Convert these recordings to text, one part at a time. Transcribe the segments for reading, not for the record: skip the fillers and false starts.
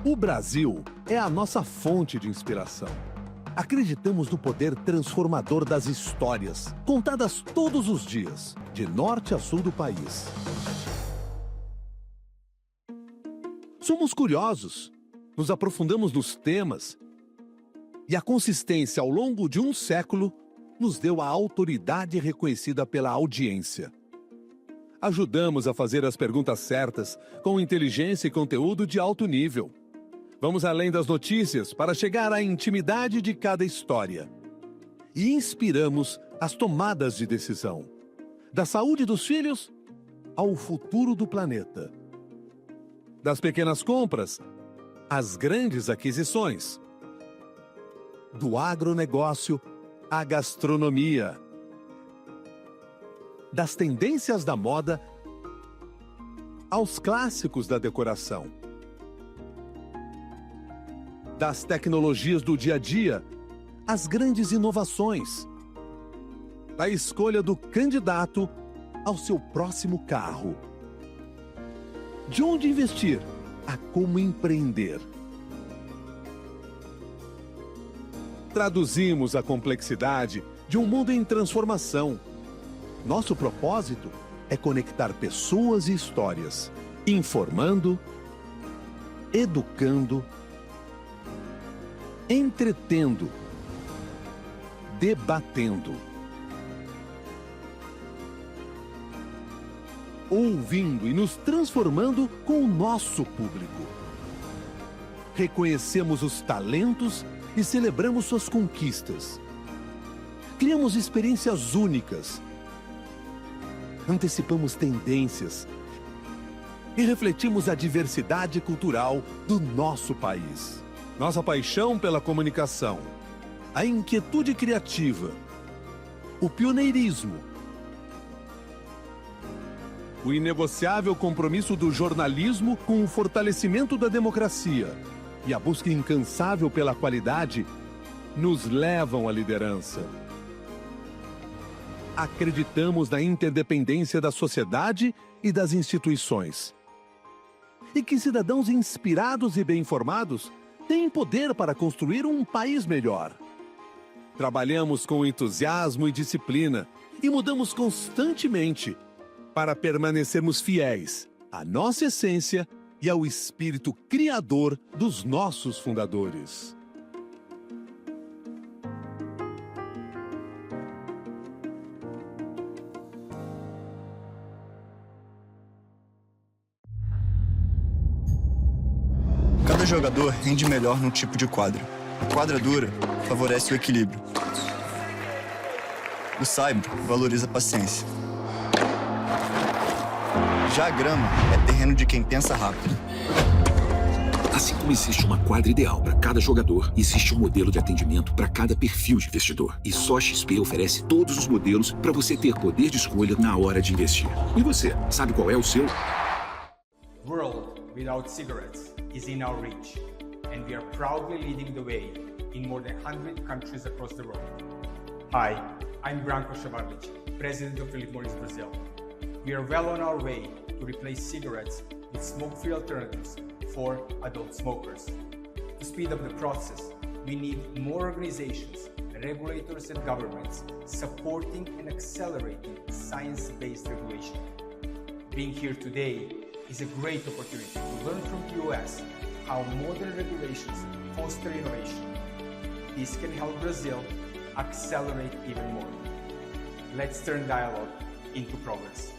O Brasil é a nossa fonte de inspiração. Acreditamos no poder transformador das histórias, contadas todos os dias, de norte a sul do país. Somos curiosos, nos aprofundamos nos temas, e a consistência ao longo de um século nos deu a autoridade reconhecida pela audiência. Ajudamos a fazer as perguntas certas, com inteligência e conteúdo de alto nível. Vamos além das notícias para chegar à intimidade de cada história. E inspiramos as tomadas de decisão. Da saúde dos filhos ao futuro do planeta. Das pequenas compras às grandes aquisições. Do agronegócio à gastronomia. Das tendências da moda aos clássicos da decoração. Das tecnologias do dia a dia às grandes inovações. Da escolha do candidato ao seu próximo carro. De onde investir a como empreender. Traduzimos a complexidade de um mundo em transformação. Nosso propósito é conectar pessoas e histórias, informando, educando, entretendo, debatendo, ouvindo e nos transformando com o nosso público. Reconhecemos os talentos e celebramos suas conquistas. Criamos experiências únicas. Antecipamos tendências e refletimos a diversidade cultural do nosso país. Nossa paixão pela comunicação, a inquietude criativa, o pioneirismo, o inegociável compromisso do jornalismo com o fortalecimento da democracia e a busca incansável pela qualidade nos levam à liderança. Acreditamos na interdependência da sociedade e das instituições. E que cidadãos inspirados e bem informados têm poder para construir um país melhor. Trabalhamos com entusiasmo e disciplina e mudamos constantemente para permanecermos fiéis à nossa essência e ao espírito criador dos nossos fundadores. Cada jogador rende melhor num tipo de quadra. A quadra dura favorece o equilíbrio. O saibro valoriza a paciência. Já a grama é terreno de quem pensa rápido. Assim como existe uma quadra ideal para cada jogador, existe um modelo de atendimento para cada perfil de investidor. E só a XP oferece todos os modelos para você ter poder de escolha na hora de investir. E você, sabe qual é o seu? World without cigarettes is in our reach, and we are proudly leading the way in more than 100 countries across the world. Hi, I'm Branko Šavarlić, President of Philip Morris Brazil. We are well on our way to replace cigarettes with smoke-free alternatives for adult smokers. To speed up the process, we need more organizations, regulators and governments supporting and accelerating science-based regulation. Being here today is a great opportunity to learn from the US how modern regulations foster innovation. This can help Brazil accelerate even more. Let's turn dialogue into progress.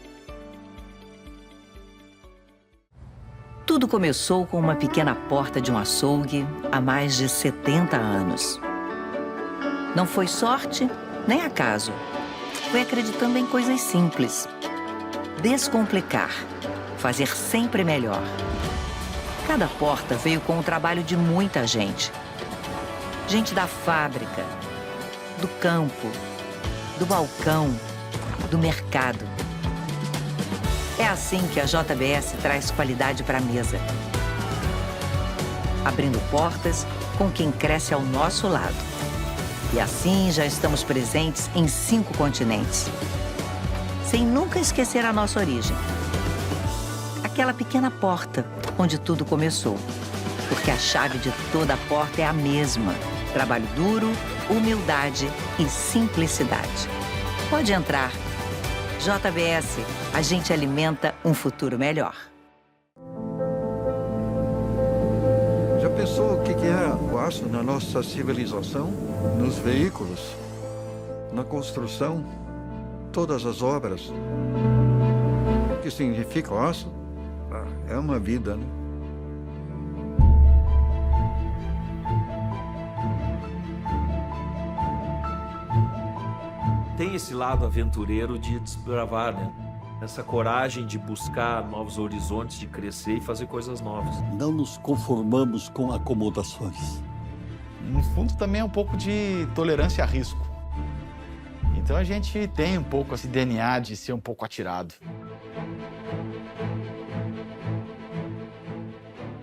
Tudo começou com uma pequena porta de um açougue há mais de 70 anos. Não foi sorte, nem acaso. Foi acreditando em coisas simples. Descomplicar. Fazer sempre melhor. Cada porta veio com o trabalho de muita gente. Gente da fábrica, do campo, do balcão, do mercado. É assim que a JBS traz qualidade para a mesa. Abrindo portas com quem cresce ao nosso lado. E assim já estamos presentes em 5 continentes. Sem nunca esquecer a nossa origem. Aquela pequena porta onde tudo começou. Porque a chave de toda a porta é a mesma: trabalho duro, humildade e simplicidade. Pode entrar. JBS, a gente alimenta um futuro melhor. Já pensou o que é o aço na nossa civilização? Nos veículos, na construção, todas as obras. O que significa o aço? É uma vida, né? Tem esse lado aventureiro de desbravar, né? Essa coragem de buscar novos horizontes, de crescer e fazer coisas novas. Não nos conformamos com acomodações. No fundo, também é um pouco de tolerância a risco. Então a gente tem um pouco esse DNA de ser um pouco atirado.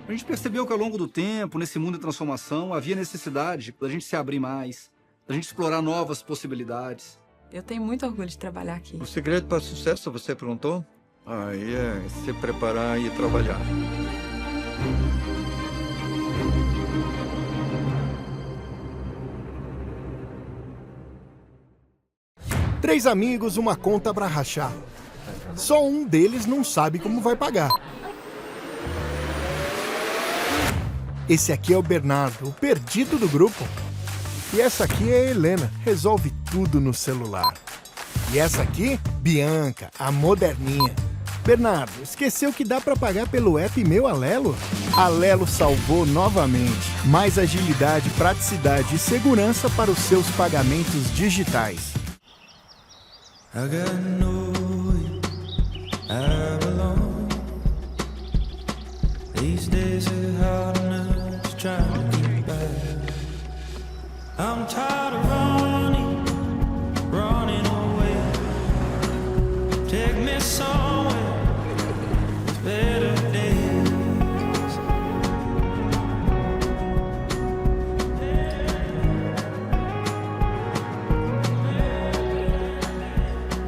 A gente percebeu que ao longo do tempo, nesse mundo de transformação, havia necessidade da gente se abrir mais, da gente explorar novas possibilidades. Eu tenho muito orgulho de trabalhar aqui. O segredo para o sucesso, você perguntou? Aí é se preparar e trabalhar. Três amigos, uma conta para rachar. Só um deles não sabe como vai pagar. Esse aqui é o Bernardo, o perdido do grupo. E essa aqui é a Helena, resolve tudo no celular. E essa aqui, Bianca, a moderninha. Bernardo, esqueceu que dá para pagar pelo app Meu Alelo? Alelo salvou novamente. Mais agilidade, praticidade e segurança para os seus pagamentos digitais. I got nowhere I belong. These days are hard enough trying to get by. I'm tired of running away. Take me somewhere with better days.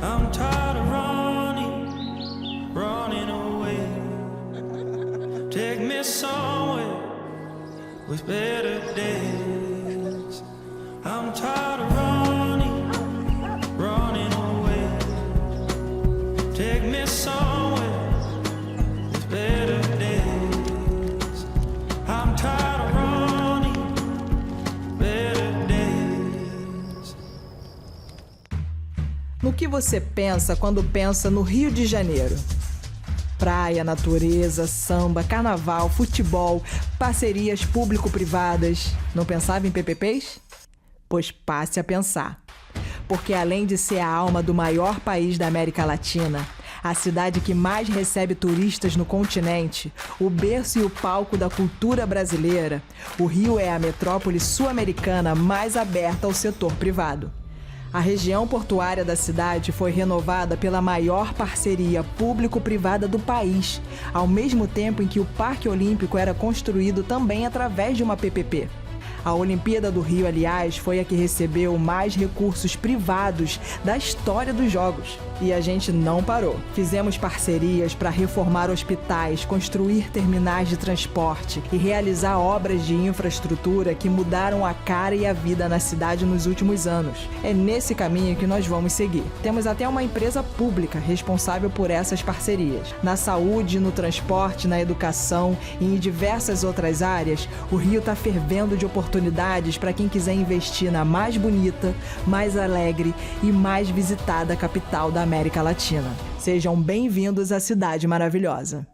I'm tired of running away. Take me somewhere with better days. I'm tired of running away. Take me somewhere with better days. I'm tired of running, better days. No que você pensa quando pensa no Rio de Janeiro? Praia, natureza, samba, carnaval, futebol, parcerias público-privadas. Não pensava em PPPs? Pois passe a pensar. Porque além de ser a alma do maior país da América Latina, a cidade que mais recebe turistas no continente, o berço e o palco da cultura brasileira, o Rio é a metrópole sul-americana mais aberta ao setor privado. A região portuária da cidade foi renovada pela maior parceria público-privada do país, ao mesmo tempo em que o Parque Olímpico era construído também através de uma PPP. A Olimpíada do Rio, aliás, foi a que recebeu mais recursos privados da história dos Jogos. E a gente não parou. Fizemos parcerias para reformar hospitais, construir terminais de transporte e realizar obras de infraestrutura que mudaram a cara e a vida na cidade nos últimos anos. É nesse caminho que nós vamos seguir. Temos até uma empresa pública responsável por essas parcerias. Na saúde, no transporte, na educação e em diversas outras áreas, o Rio está fervendo de oportunidades para quem quiser investir na mais bonita, mais alegre e mais visitada capital da América Latina. Sejam bem-vindos à Cidade Maravilhosa.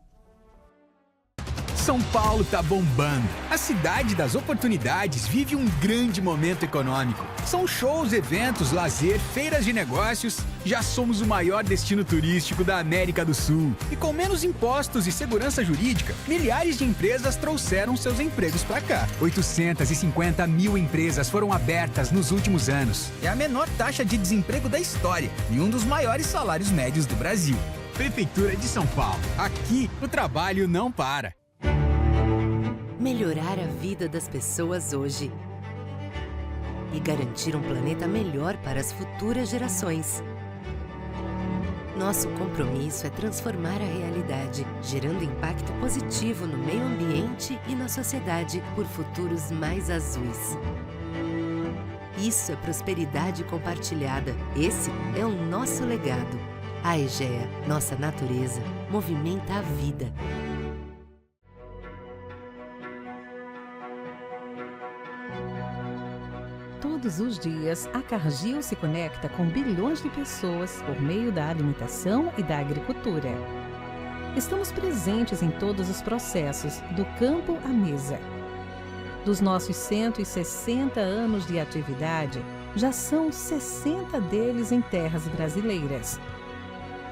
São Paulo tá bombando. A cidade das oportunidades vive um grande momento econômico. São shows, eventos, lazer, feiras de negócios. Já somos o maior destino turístico da América do Sul. E com menos impostos e segurança jurídica, milhares de empresas trouxeram seus empregos para cá. 850 mil empresas foram abertas nos últimos anos. É a menor taxa de desemprego da história e um dos maiores salários médios do Brasil. Prefeitura de São Paulo. Aqui, o trabalho não para. Melhorar a vida das pessoas hoje e garantir um planeta melhor para as futuras gerações. Nosso compromisso é transformar a realidade, gerando impacto positivo no meio ambiente e na sociedade por futuros mais azuis. Isso é prosperidade compartilhada. Esse é o nosso legado. A Egea, nossa natureza, movimenta a vida. Todos os dias, a Cargill se conecta com bilhões de pessoas por meio da alimentação e da agricultura. Estamos presentes em todos os processos, do campo à mesa. Dos nossos 160 anos de atividade, já são 60 deles em terras brasileiras.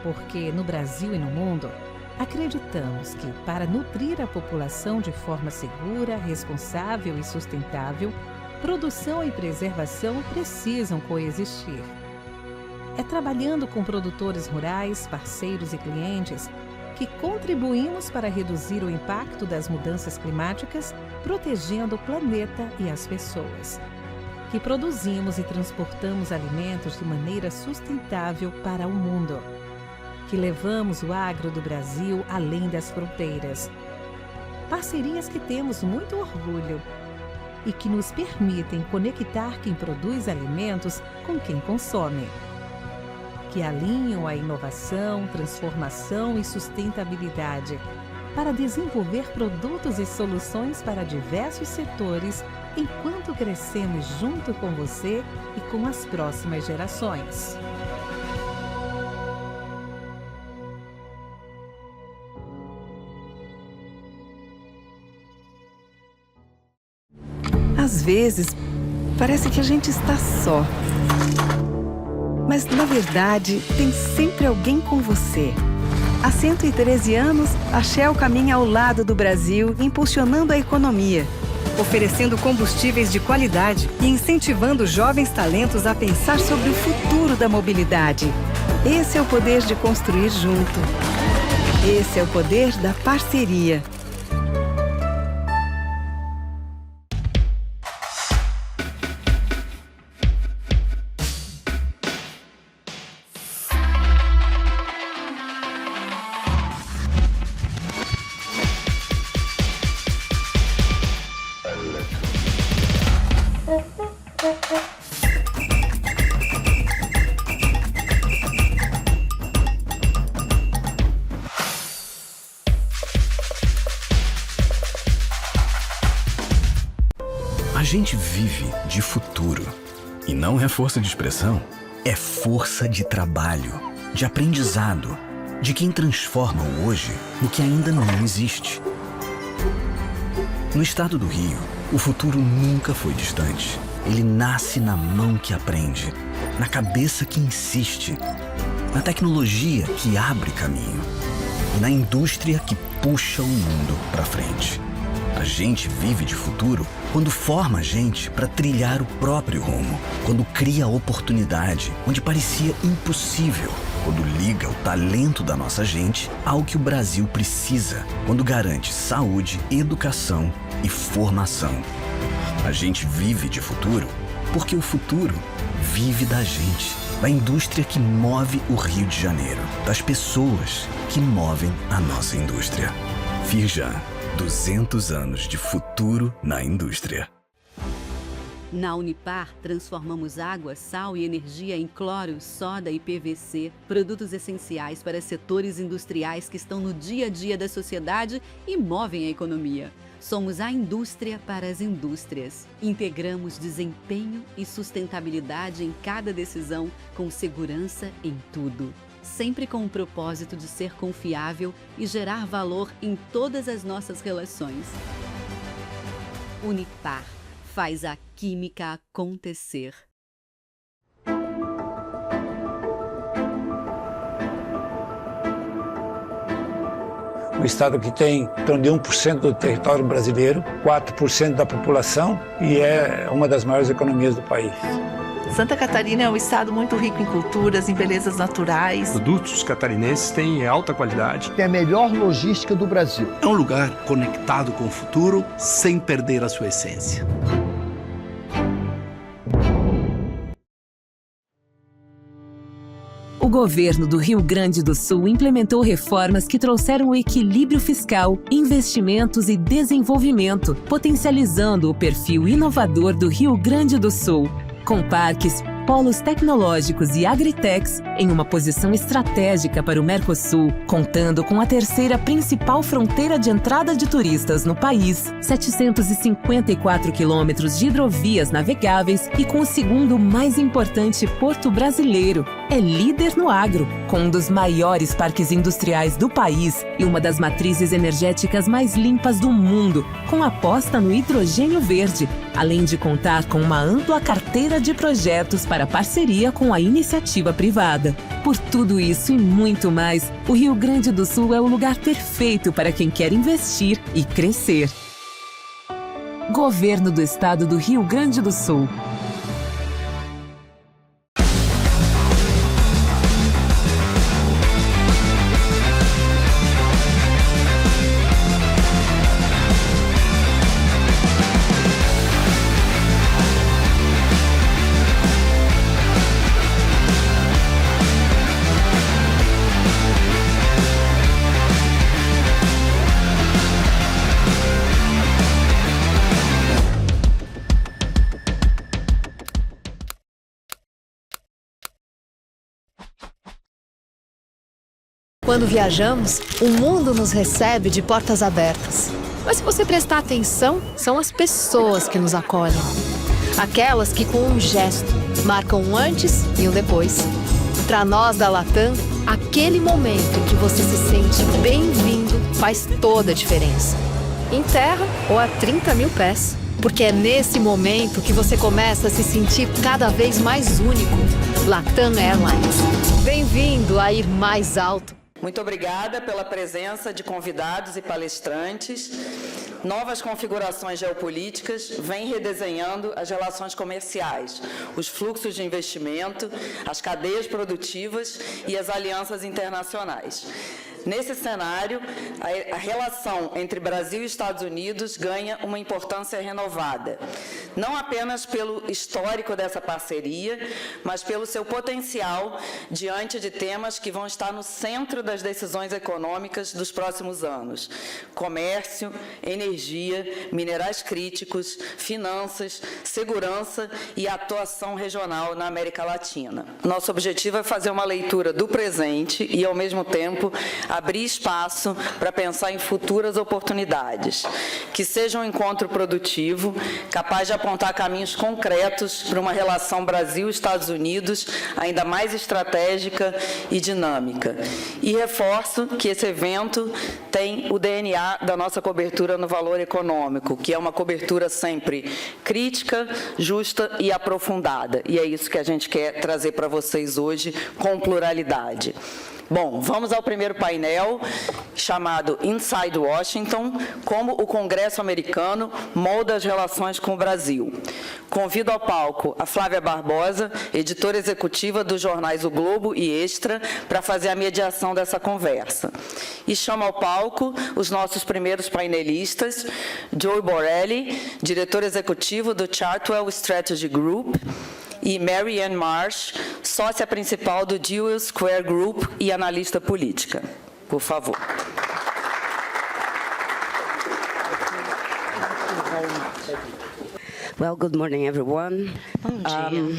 Porque no Brasil e no mundo, acreditamos que, para nutrir a população de forma segura, responsável e sustentável, produção e preservação precisam coexistir. É trabalhando com produtores rurais, parceiros e clientes que contribuímos para reduzir o impacto das mudanças climáticas, protegendo o planeta e as pessoas. Que produzimos e transportamos alimentos de maneira sustentável para o mundo. Que levamos o agro do Brasil além das fronteiras. Parcerias que temos muito orgulho e que nos permitem conectar quem produz alimentos com quem consome. Que alinham a inovação, transformação e sustentabilidade para desenvolver produtos e soluções para diversos setores, enquanto crescemos junto com você e com as próximas gerações. Às vezes, parece que a gente está só. Mas, na verdade, tem sempre alguém com você. Há 113 anos, a Shell caminha ao lado do Brasil, impulsionando a economia, oferecendo combustíveis de qualidade e incentivando jovens talentos a pensar sobre o futuro da mobilidade. Esse é o poder de construir junto. Esse é o poder da parceria. A gente vive de futuro. E não é força de expressão, é força de trabalho, de aprendizado, de quem transforma o hoje no que ainda não existe. No estado do Rio, o futuro nunca foi distante. Ele nasce na mão que aprende, na cabeça que insiste, na tecnologia que abre caminho e na indústria que puxa o mundo para frente. A gente vive de futuro quando forma a gente para trilhar o próprio rumo, quando cria oportunidade onde parecia impossível, quando liga o talento da nossa gente ao que o Brasil precisa, quando garante saúde, educação e formação. A gente vive de futuro porque o futuro vive da gente, da indústria que move o Rio de Janeiro, das pessoas que movem a nossa indústria. Firjan, 200 anos de futuro na indústria. Na Unipar, transformamos água, sal e energia em cloro, soda e PVC, produtos essenciais para setores industriais que estão no dia a dia da sociedade e movem a economia. Somos a indústria para as indústrias. Integramos desempenho e sustentabilidade em cada decisão, com segurança em tudo. Sempre com o propósito de ser confiável e gerar valor em todas as nossas relações. Unipar faz a química acontecer. Um estado que tem em torno de 1% do território brasileiro, 4% da população e é uma das maiores economias do país. Santa Catarina é um estado muito rico em culturas, em belezas naturais. Os produtos catarinenses têm alta qualidade. Tem a melhor logística do Brasil. É um lugar conectado com o futuro, sem perder a sua essência. O governo do Rio Grande do Sul implementou reformas que trouxeram o equilíbrio fiscal, investimentos e desenvolvimento, potencializando o perfil inovador do Rio Grande do Sul. Com parques, polos tecnológicos e agritechs em uma posição estratégica para o Mercosul, contando com a terceira principal fronteira de entrada de turistas no país, 754 quilômetros de hidrovias navegáveis e com o segundo mais importante porto brasileiro. É líder no agro, com um dos maiores parques industriais do país e uma das matrizes energéticas mais limpas do mundo, com aposta no hidrogênio verde, além de contar com uma ampla carteira de projetos para parceria com a iniciativa privada. Por tudo isso e muito mais, o Rio Grande do Sul é o lugar perfeito para quem quer investir e crescer. Governo do Estado do Rio Grande do Sul. Quando viajamos, o mundo nos recebe de portas abertas. Mas se você prestar atenção, são as pessoas que nos acolhem. Aquelas que com um gesto marcam um antes e um depois. Para nós da Latam, aquele momento em que você se sente bem-vindo faz toda a diferença. Em terra ou a 30 mil pés. Porque é nesse momento que você começa a se sentir cada vez mais único. Latam Airlines. Bem-vindo a ir mais alto. Muito obrigada pela presença de convidados e palestrantes. Novas configurações geopolíticas vêm redesenhando as relações comerciais, os fluxos de investimento, as cadeias produtivas e as alianças internacionais. Nesse cenário, a relação entre Brasil e Estados Unidos ganha uma importância renovada, não apenas pelo histórico dessa parceria, mas pelo seu potencial diante de temas que vão estar no centro das decisões econômicas dos próximos anos: comércio, energia, minerais críticos, finanças, segurança e atuação regional na América Latina. Nosso objetivo é fazer uma leitura do presente e, ao mesmo tempo, abrir espaço para pensar em futuras oportunidades, que seja um encontro produtivo, capaz de apontar caminhos concretos para uma relação Brasil-Estados Unidos ainda mais estratégica e dinâmica. E reforço que esse evento tem o DNA da nossa cobertura no valor econômico, que é uma cobertura sempre crítica, justa e aprofundada. E é isso que a gente quer trazer para vocês hoje com pluralidade. Bom, vamos ao primeiro painel, chamado Inside Washington, como o Congresso americano molda as relações com o Brasil. Convido ao palco a Flávia Barbosa, editora executiva dos jornais O Globo e Extra, para fazer a mediação dessa conversa. E chamo ao palco os nossos primeiros painelistas, Joe Borelli, diretor executivo do Chartwell Strategy Group, e Mary Ann Marsh, sócia principal do Jewel Square Group e analista política. Por favor. Well, good morning, everyone. Bom dia.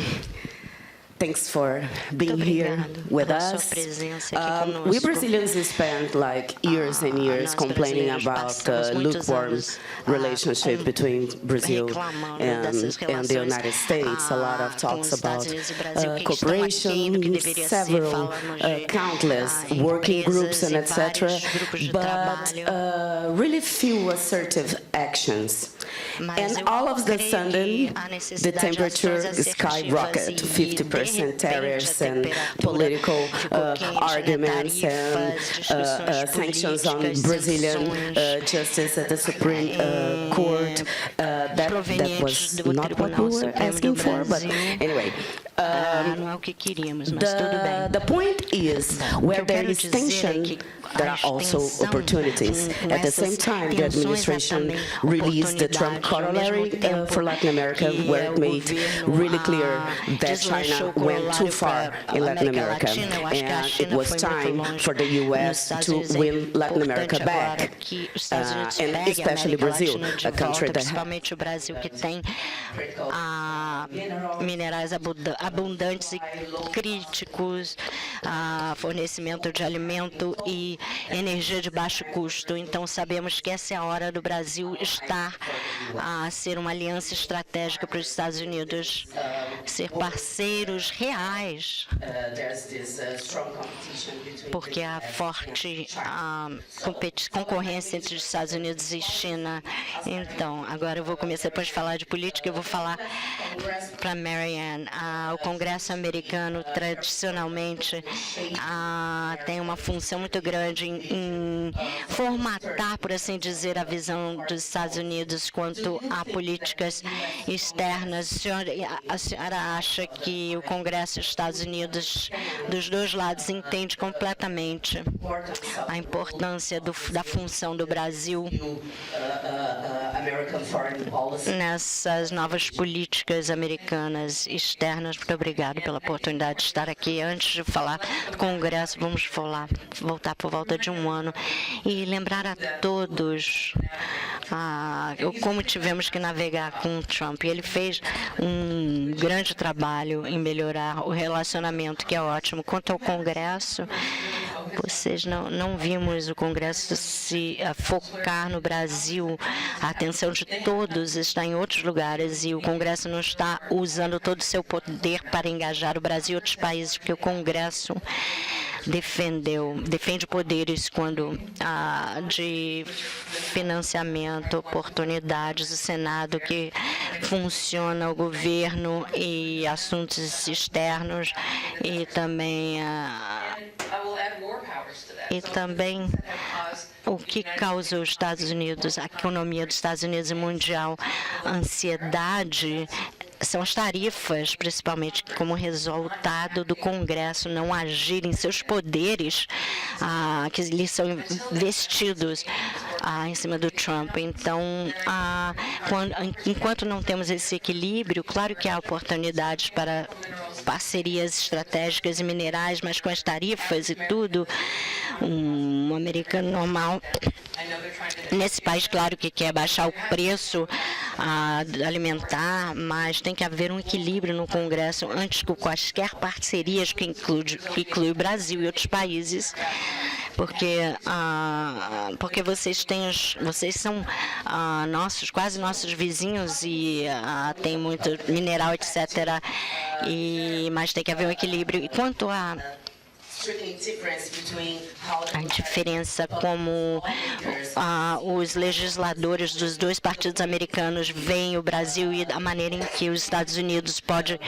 Thanks for being here with us. We Brazilians spent like years and years complaining about the lukewarm relationship between Brazil and the United States. A lot of talks about cooperation, several countless working groups and etc. But really few assertive actions. And all of a sudden, the temperature skyrocketed, 50% tariffs and political arguments and sanctions on Brazilian justice at the Supreme Court. That was not what we were asking for, but anyway. The point is, where there is tension there are also opportunities. At the same time, the administration released the Trump corollary for Latin America, where it made really clear that China went too far in Latin America, and it was time for the U.S. to win Latin America back, and especially Brazil, a country that principalmente o Brasil, que tem minerais abundantes e críticos, fornecimento de alimento e energia de baixo custo. Então, sabemos que essa é a hora do Brasil estar a ser uma aliança estratégica para os Estados Unidos, ser parceiros reais, porque há forte concorrência entre os Estados Unidos e China. Então, agora eu vou começar depois de falar de política, eu vou falar para Marianne. O Congresso americano, tradicionalmente, tem uma função muito grande em formatar, por assim dizer, a visão dos Estados Unidos quanto a políticas externas. A senhora acha que o Congresso dos Estados Unidos, dos dois lados, entende completamente a importância da função do Brasil nessas novas políticas americanas externas? Muito obrigado pela oportunidade de estar aqui. Antes de falar do Congresso, vamos voltar por volta de um ano e lembrar a todos como tivemos que navegar com o Trump. Ele fez um grande trabalho em melhorar o relacionamento, que é ótimo. Quanto ao Congresso, vocês não vimos o Congresso se focar no Brasil. A atenção de todos está em outros lugares e o Congresso não está usando todo o seu poder para engajar o Brasil e outros países, porque o Congresso defende poderes de financiamento, oportunidades, o Senado que funciona, o governo e assuntos externos e também o que causa os Estados Unidos, a economia dos Estados Unidos e mundial, ansiedade, são as tarifas, principalmente como resultado do Congresso não agir em seus poderes que lhes são investidos em cima do Trump. Então, enquanto não temos esse equilíbrio, claro que há oportunidades para parcerias estratégicas e minerais, mas com as tarifas e tudo, um americano normal nesse país, claro que quer baixar o preço alimentar, mas tem que haver um equilíbrio no Congresso antes de quaisquer parcerias que inclui o Brasil e outros países, porque vocês são quase nossos vizinhos e tem muito mineral, etc. Mas tem que haver um equilíbrio. E quanto a diferença como os legisladores dos dois partidos americanos veem o Brasil e a maneira em que os Estados Unidos pode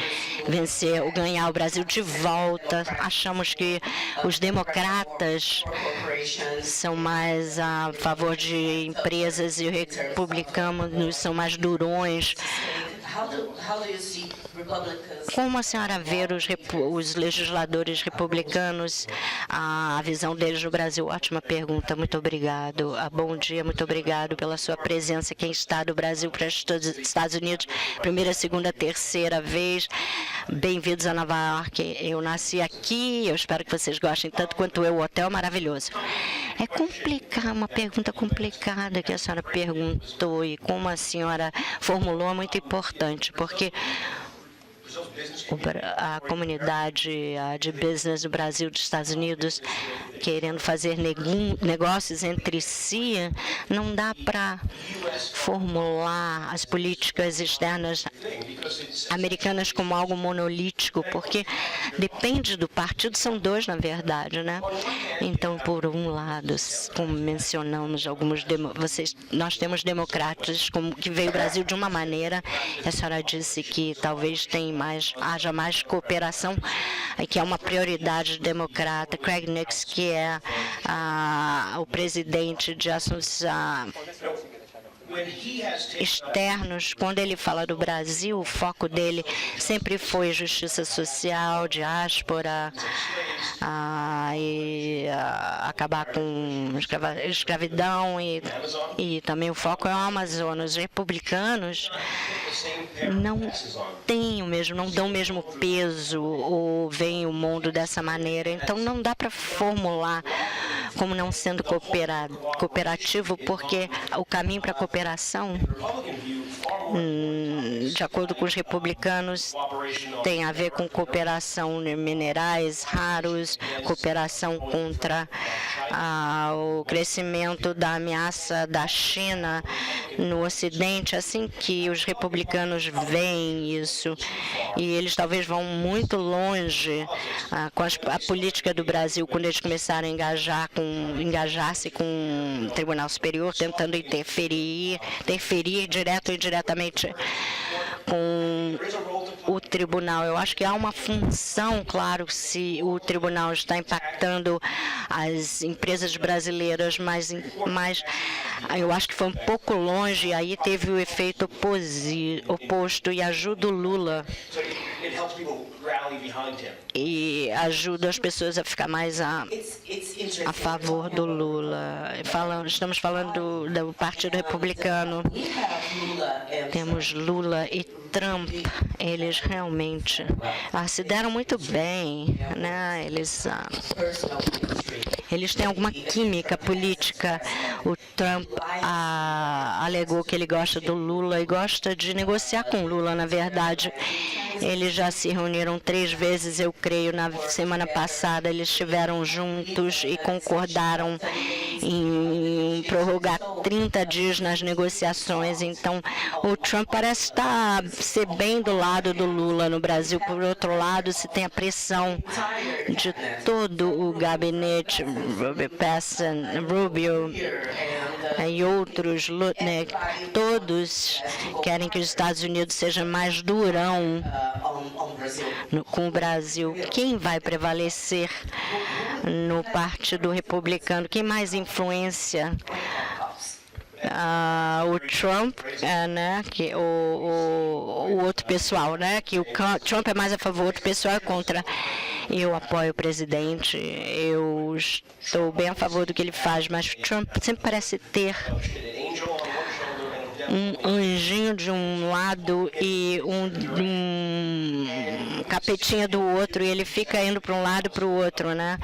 vencer ou ganhar o Brasil de volta. Achamos que os democratas são mais a favor de empresas e os republicanos são mais durões. Como a senhora vê os legisladores republicanos, a visão deles no Brasil? Ótima pergunta, muito obrigado. Bom dia, muito obrigado pela sua presença. Quem está do Brasil para os Estados Unidos, primeira, segunda, terceira vez. Bem-vindos a Nova York. Eu nasci aqui, eu espero que vocês gostem tanto quanto eu. O hotel é maravilhoso. É complicado, uma pergunta complicada que a senhora perguntou e como a senhora formulou é muito importante, porque a comunidade de business do Brasil e dos Estados Unidos querendo fazer negócios entre si, não dá para formular as políticas externas americanas como algo monolítico, porque depende do partido, são dois, na verdade, né? Então, por um lado, como mencionamos, nós temos democratas que veio o Brasil de uma maneira, a senhora disse que talvez haja mais cooperação, que é uma prioridade democrata. Craig Nix, que é o presidente de assuntos externos, quando ele fala do Brasil, o foco dele sempre foi justiça social, diáspora, e acabar com escravidão e também o foco é o Amazonas. Os republicanos não dão o mesmo peso ou veem o mundo dessa maneira. Então não dá para formular como não sendo cooperativo, porque o caminho para a cooperação, de acordo com os republicanos, tem a ver com cooperação em minerais raros, cooperação contra o crescimento da ameaça da China no Ocidente. Assim que os republicanos veem isso, e eles talvez vão muito longe com a política do Brasil, quando eles começaram a engajar-se com o Tribunal Superior, tentando interferir direto ou indiretamente com o tribunal. Eu acho que há uma função, claro, se o tribunal está impactando as empresas brasileiras, mas eu acho que foi um pouco longe, e aí teve o efeito oposto e ajuda o Lula. E ajuda as pessoas a ficar mais a favor do Lula. Estamos falando do Partido Republicano. Temos Lula e Trump. Eles realmente se deram muito bem, né? Eles têm alguma química política. O Trump alegou que ele gosta do Lula e gosta de negociar com o Lula, na verdade. Eles já se reuniram 3 vezes, eu creio, na semana passada. Eles estiveram juntos e concordaram em prorrogar 30 dias nas negociações. Então, o Trump parece ser bem do lado do Lula no Brasil. Por outro lado, se tem a pressão de todo o gabinete, Rubio e outros, né, todos querem que os Estados Unidos seja mais durão com o Brasil. Quem vai prevalecer no Partido Republicano? Quem mais influência? O Trump, né, que o outro pessoal, né, que o Trump é mais a favor, o outro pessoal é contra. Eu apoio o presidente, eu estou bem a favor do que ele faz, mas o Trump sempre parece ter um anjinho de um lado e um capetinha do outro, e ele fica indo para um lado e para o outro, né?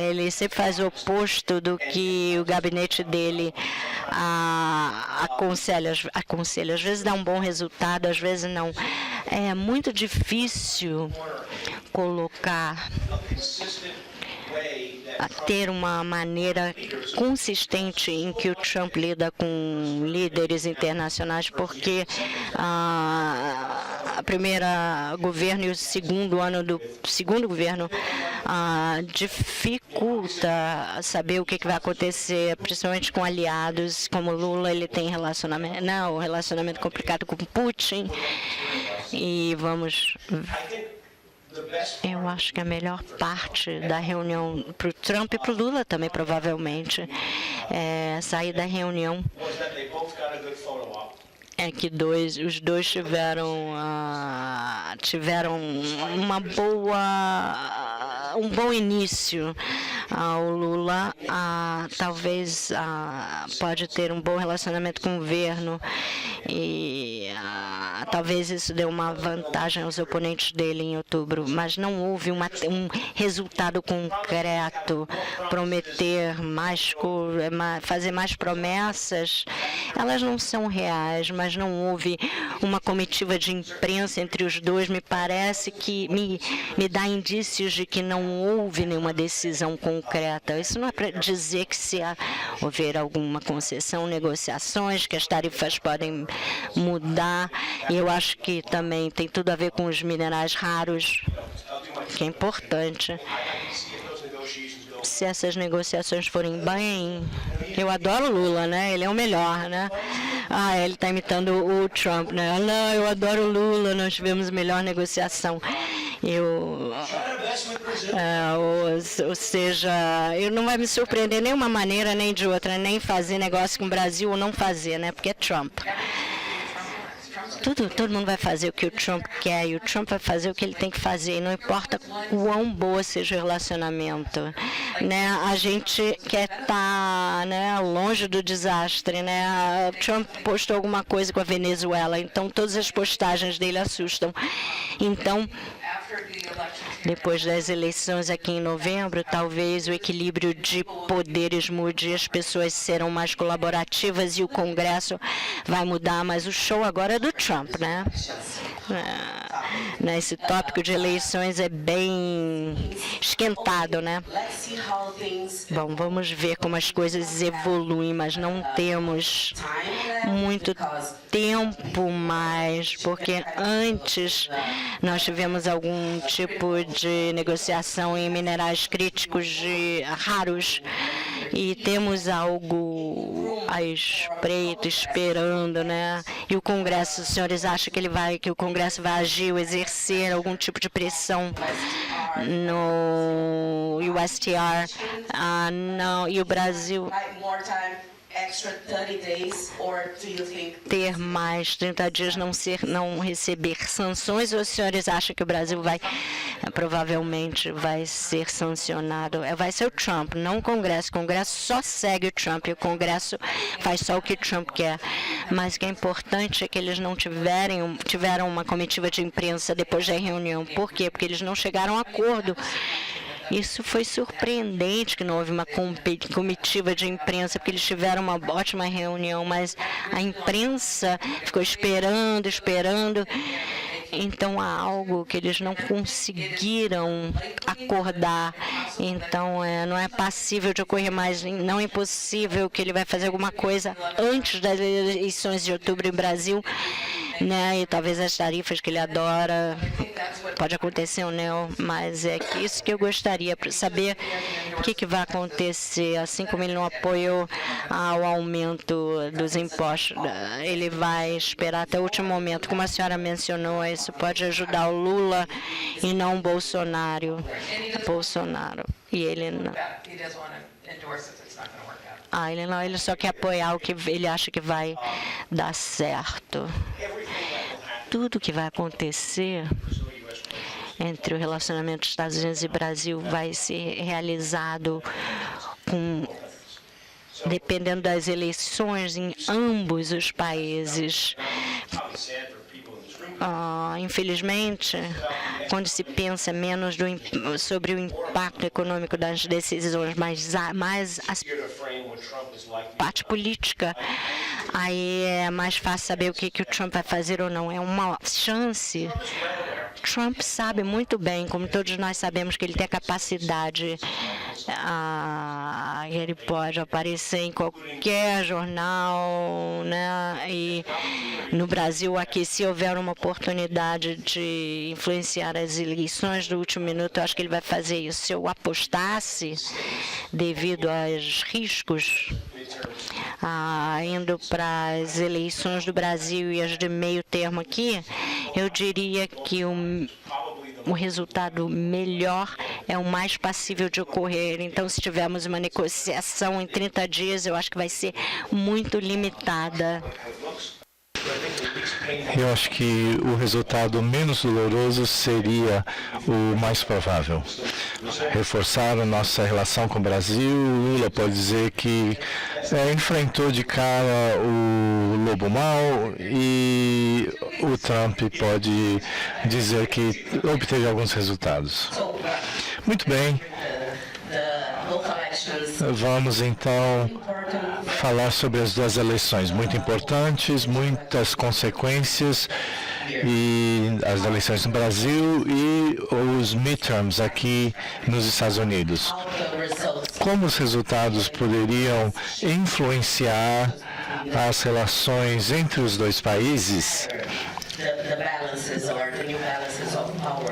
Ele sempre faz o oposto do que o gabinete dele aconselha. Às vezes dá um bom resultado, às vezes não. É muito difícil ter uma maneira consistente em que o Trump lida com líderes internacionais, porque a primeira governo e o segundo ano do segundo governo dificulta saber o que vai acontecer, principalmente com aliados como Lula. Ele tem um relacionamento complicado com Putin, e eu acho que a melhor parte da reunião para o Trump e para o Lula também, provavelmente, é sair da reunião é que os dois tiveram um bom início. O Lula talvez pode ter um bom relacionamento com o governo, e talvez isso dê uma vantagem aos oponentes dele em outubro, mas não houve um resultado concreto. Prometer fazer mais promessas, elas não são reais, mas não houve uma comitiva de imprensa entre os dois. Me parece que me dá indícios de que não houve nenhuma decisão concreta. Isso não é para dizer que se houver alguma concessão, negociações, que as tarifas podem mudar. E eu acho que também tem tudo a ver com os minerais raros, que é importante. Se essas negociações forem bem, eu adoro o Lula, né? Ele é o melhor, né? Ele está imitando o Trump, né? Não, eu adoro o Lula, nós tivemos a melhor negociação. Ou seja, eu não vai me surpreender nem uma maneira nem de outra, nem fazer negócio com o Brasil ou não fazer, né? Porque é Trump. Todo mundo vai fazer o que o Trump quer e o Trump vai fazer o que ele tem que fazer. E não importa quão boa seja o relacionamento, né? A gente quer estar, né, longe do desastre, né? Trump postou alguma coisa com a Venezuela, então todas as postagens dele assustam. Então, depois das eleições aqui em novembro, talvez o equilíbrio de poderes mude, as pessoas serão mais colaborativas e o Congresso vai mudar, mas o show agora é do Trump, né? Esse tópico de eleições é bem esquentado, né? Bom, vamos ver como as coisas evoluem, mas não temos muito tempo mais, porque antes nós tivemos algum tipo de negociação em minerais críticos raros e temos algo à espreita, esperando, né? E o Congresso, os senhores acham que o Congresso vai agir ou exercer algum tipo de pressão no USTR? Não, e o Brasil ter mais 30 dias não receber sanções, ou os senhores acham que o Brasil provavelmente vai ser sancionado? Vai ser o Trump, não o Congresso. O Congresso só segue o Trump e o Congresso faz só o que o Trump quer. Mas o que é importante é que eles não tiveram uma comitiva de imprensa depois da reunião. Por quê? Porque eles não chegaram a acordo. Isso foi surpreendente que não houve uma comitiva de imprensa, porque eles tiveram uma ótima reunião, mas a imprensa ficou esperando. Então, há algo que eles não conseguiram acordar. Então, não é passível de ocorrer mais, não é impossível que ele vai fazer alguma coisa antes das eleições de outubro em Brasil, né? E talvez as tarifas que ele adora, pode acontecer ou não, mas é isso que eu gostaria para saber o que vai acontecer. Assim como ele não apoiou ao aumento dos impostos, ele vai esperar até o último momento. Como a senhora mencionou, isso pode ajudar o Lula e não o Bolsonaro. E ele não. Ele só quer apoiar o que ele acha que vai dar certo. Tudo que vai acontecer entre o relacionamento dos Estados Unidos e Brasil vai ser realizado dependendo das eleições em ambos os países. Infelizmente, quando se pensa menos sobre o impacto econômico das decisões, mas mais a parte política, aí é mais fácil saber o que o Trump vai fazer ou não. É uma chance. Trump sabe muito bem, como todos nós sabemos, que ele tem a capacidade, ele pode aparecer em qualquer jornal, né? E no Brasil aqui, se houver uma oportunidade de influenciar as eleições do último minuto, eu acho que ele vai fazer isso. Se eu apostasse, devido aos riscos, indo para as eleições do Brasil e as de meio termo aqui, eu diria que o resultado melhor é o mais passível de ocorrer. Então, se tivermos uma negociação em 30 dias, eu acho que vai ser muito limitada. Eu acho que o resultado menos doloroso seria o mais provável. Reforçar a nossa relação com o Brasil. O Lula pode dizer que enfrentou de cara o lobo mau e o Trump pode dizer que obteve alguns resultados. Muito bem. Vamos então falar sobre as duas eleições, muito importantes, muitas consequências, e as eleições no Brasil e os midterms aqui nos Estados Unidos. Como os resultados poderiam influenciar as relações entre os dois países?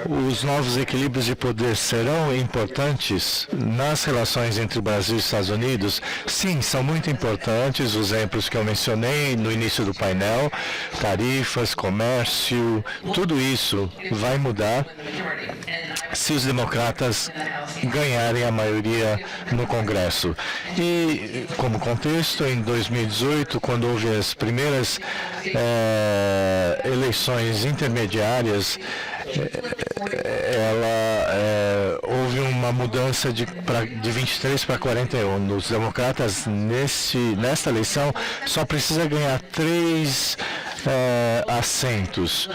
os novos equilíbrios de poder serão importantes nas relações entre o Brasil e os Estados Unidos? Sim, são muito importantes. Os exemplos que eu mencionei no início do painel, tarifas, comércio, tudo isso vai mudar se os democratas ganharem a maioria no Congresso. E, como contexto, em 2018, quando houve as primeiras eleições intermediárias, houve uma mudança de 23 para 41. Os democratas, nesta eleição, só precisa ganhar 3 assentos.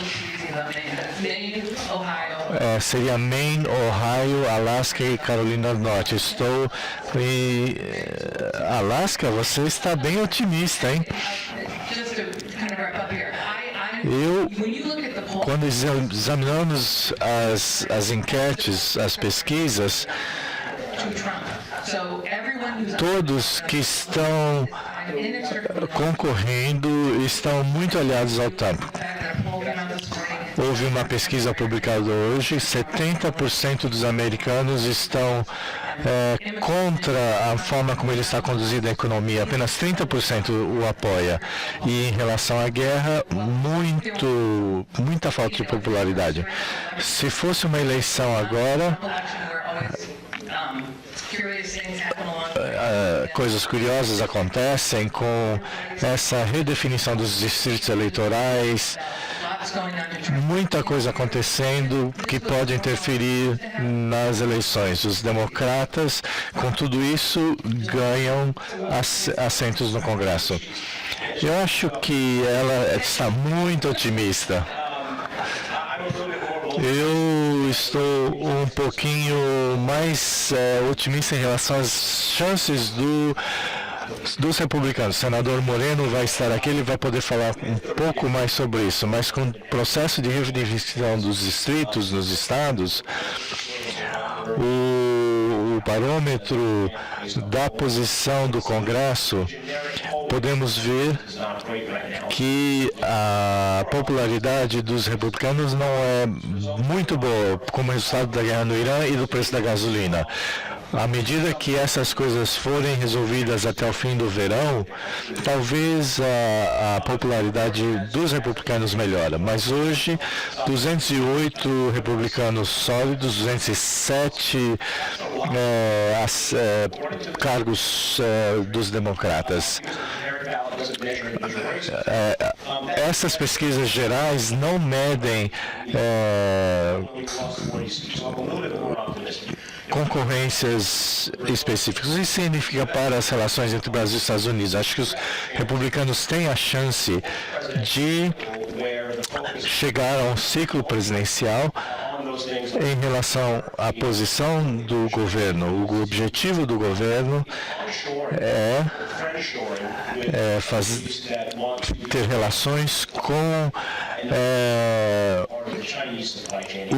Seria Maine, Ohio, Alaska e Carolina do Norte. Estou em Alaska, você está bem otimista, hein? Quando examinamos as enquetes, as pesquisas, todos que estão concorrendo estão muito aliados ao Trump. Houve uma pesquisa publicada hoje, 70% dos americanos estão contra a forma como ele está conduzindo a economia, apenas 30% o apoia. E em relação à guerra, muita falta de popularidade. Se fosse uma eleição agora, coisas curiosas acontecem com essa redefinição dos distritos eleitorais, muita coisa acontecendo que pode interferir nas eleições. Os democratas, com tudo isso, ganham assentos no Congresso. Eu acho que ela está muito otimista. Eu estou um pouquinho mais otimista em relação às chances dos republicanos. O senador Moreno vai estar aqui, ele vai poder falar um pouco mais sobre isso, mas com o processo de reivindicação dos distritos nos estados, o parâmetro da posição do Congresso, podemos ver que a popularidade dos republicanos não é muito boa como resultado da guerra no Irã e do preço da gasolina. À medida que essas coisas forem resolvidas até o fim do verão, talvez a popularidade dos republicanos melhora. Mas hoje, 208 republicanos sólidos, 207 cargos dos democratas. Essas pesquisas gerais não medem concorrências específicas. Isso significa para as relações entre o Brasil e os Estados Unidos. Acho que os republicanos têm a chance de chegar a um ciclo presidencial em relação à posição do governo. O objetivo do governo é ter relações com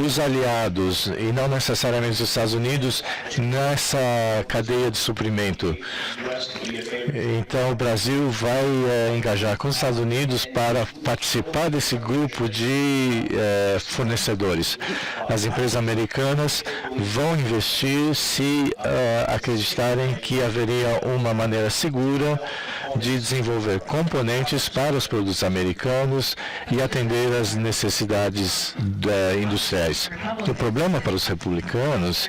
os aliados e não necessariamente os Estados Unidos nessa cadeia de suprimento. Então o Brasil vai engajar com os Estados Unidos para participar desse grupo de fornecedores. As empresas americanas vão investir se acreditarem que haveria uma maneira segura de desenvolver componentes para os produtos americanos e atender às necessidades industriais. O problema para os republicanos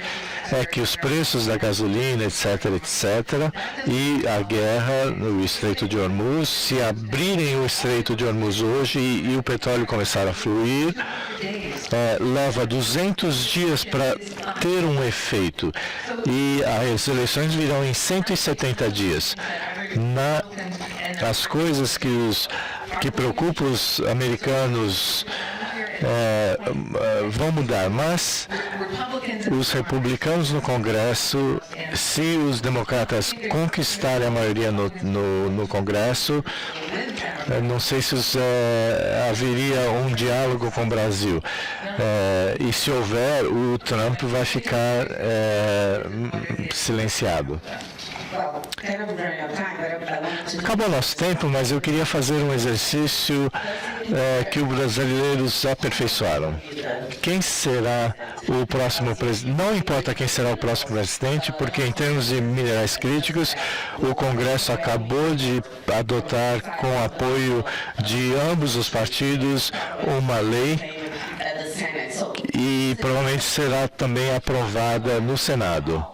é que os preços da gasolina, etc., e a guerra no Estreito de Hormuz, se abrirem o Estreito de Hormuz hoje e o petróleo começar a fluir, leva 200 dias para ter um efeito. E as eleições virão em 170 dias. As coisas que preocupam os americanos vão mudar, mas os republicanos no Congresso, se os democratas conquistarem a maioria no Congresso, não sei se haveria um diálogo com o Brasil. E se houver, o Trump vai ficar silenciado. Acabou nosso tempo, mas eu queria fazer um exercício que os brasileiros aperfeiçoaram. Quem será o próximo presidente? Não importa quem será o próximo presidente, porque em termos de minerais críticos, o Congresso acabou de adotar, com apoio de ambos os partidos, uma lei e provavelmente será também aprovada no Senado.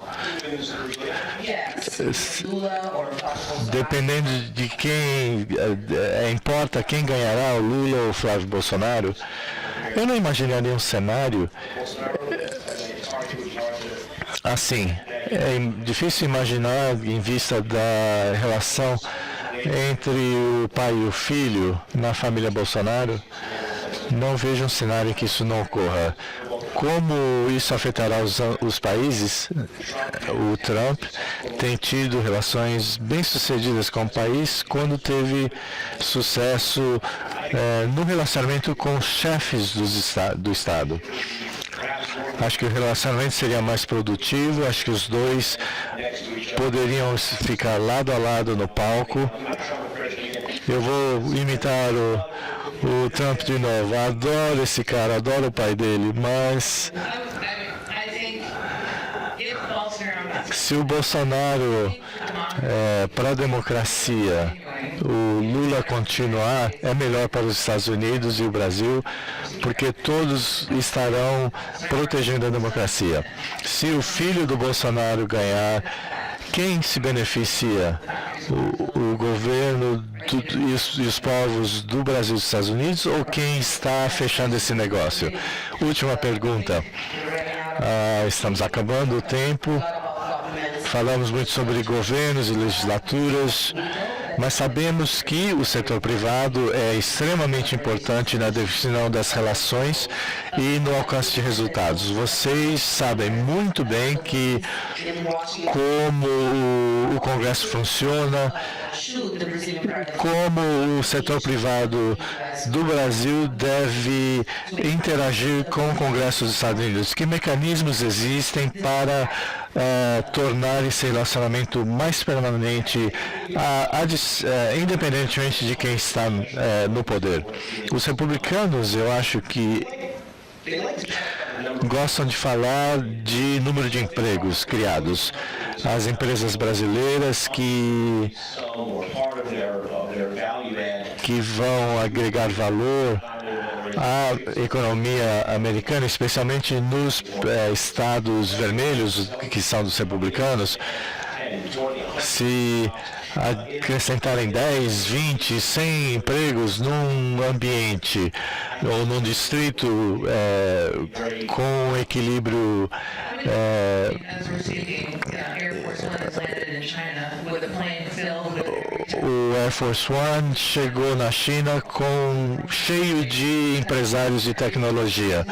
Dependendo de quem importa quem ganhará, o Lula ou o Flávio Bolsonaro, eu não imaginaria um cenário assim. É difícil imaginar, em vista da relação entre o pai e o filho na família Bolsonaro. Não vejo um cenário em que isso não ocorra. Como isso afetará os países? O Trump tem tido relações bem-sucedidas com o país quando teve sucesso no relacionamento com os chefes do Estado. Acho que o relacionamento seria mais produtivo, acho que os dois poderiam ficar lado a lado no palco. Eu vou imitar o Trump de novo. Adoro esse cara, adoro o pai dele, mas se o Bolsonaro para a democracia, o Lula continuar, é melhor para os Estados Unidos e o Brasil, porque todos estarão protegendo a democracia. Se o filho do Bolsonaro ganhar, quem se beneficia? O governo e os povos do Brasil e dos Estados Unidos, ou quem está fechando esse negócio? Última pergunta. Estamos acabando o tempo. Falamos muito sobre governos e legislaturas, mas sabemos que o setor privado é extremamente importante na definição das relações e no alcance de resultados. Vocês sabem muito bem que como o Congresso funciona, como o setor privado do Brasil deve interagir com o Congresso dos Estados Unidos. Que mecanismos existem para tornar esse relacionamento mais permanente, independentemente de quem está no poder? Os republicanos, eu acho que gostam de falar de número de empregos criados. As empresas brasileiras que vão agregar valor à economia americana, especialmente nos estados vermelhos, que são dos republicanos. Se acrescentarem 10, 20, 100 empregos num ambiente ou num distrito com equilíbrio o Air Force One chegou na China cheio de empresários de tecnologia.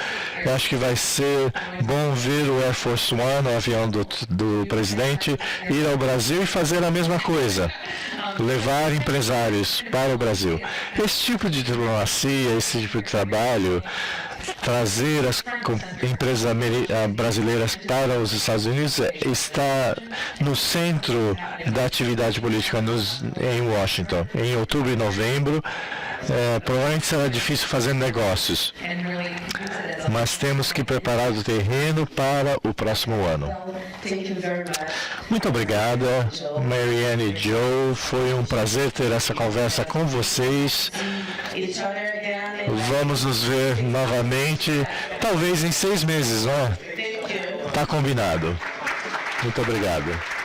Eu acho que vai ser bom ver o Air Force One, o avião do presidente, ir ao Brasil e fazer a mesma coisa. Levar empresários para o Brasil. Esse tipo de diplomacia, esse tipo de trabalho, trazer as empresas brasileiras para os Estados Unidos está no centro da atividade política em Washington. Em outubro e novembro, provavelmente será difícil fazer negócios, mas temos que preparar o terreno para o próximo ano. Muito obrigada, Marianne e Joe. Foi um prazer ter essa conversa com vocês. Vamos nos ver novamente, talvez em 6 meses, não é? Tá combinado. Muito obrigado.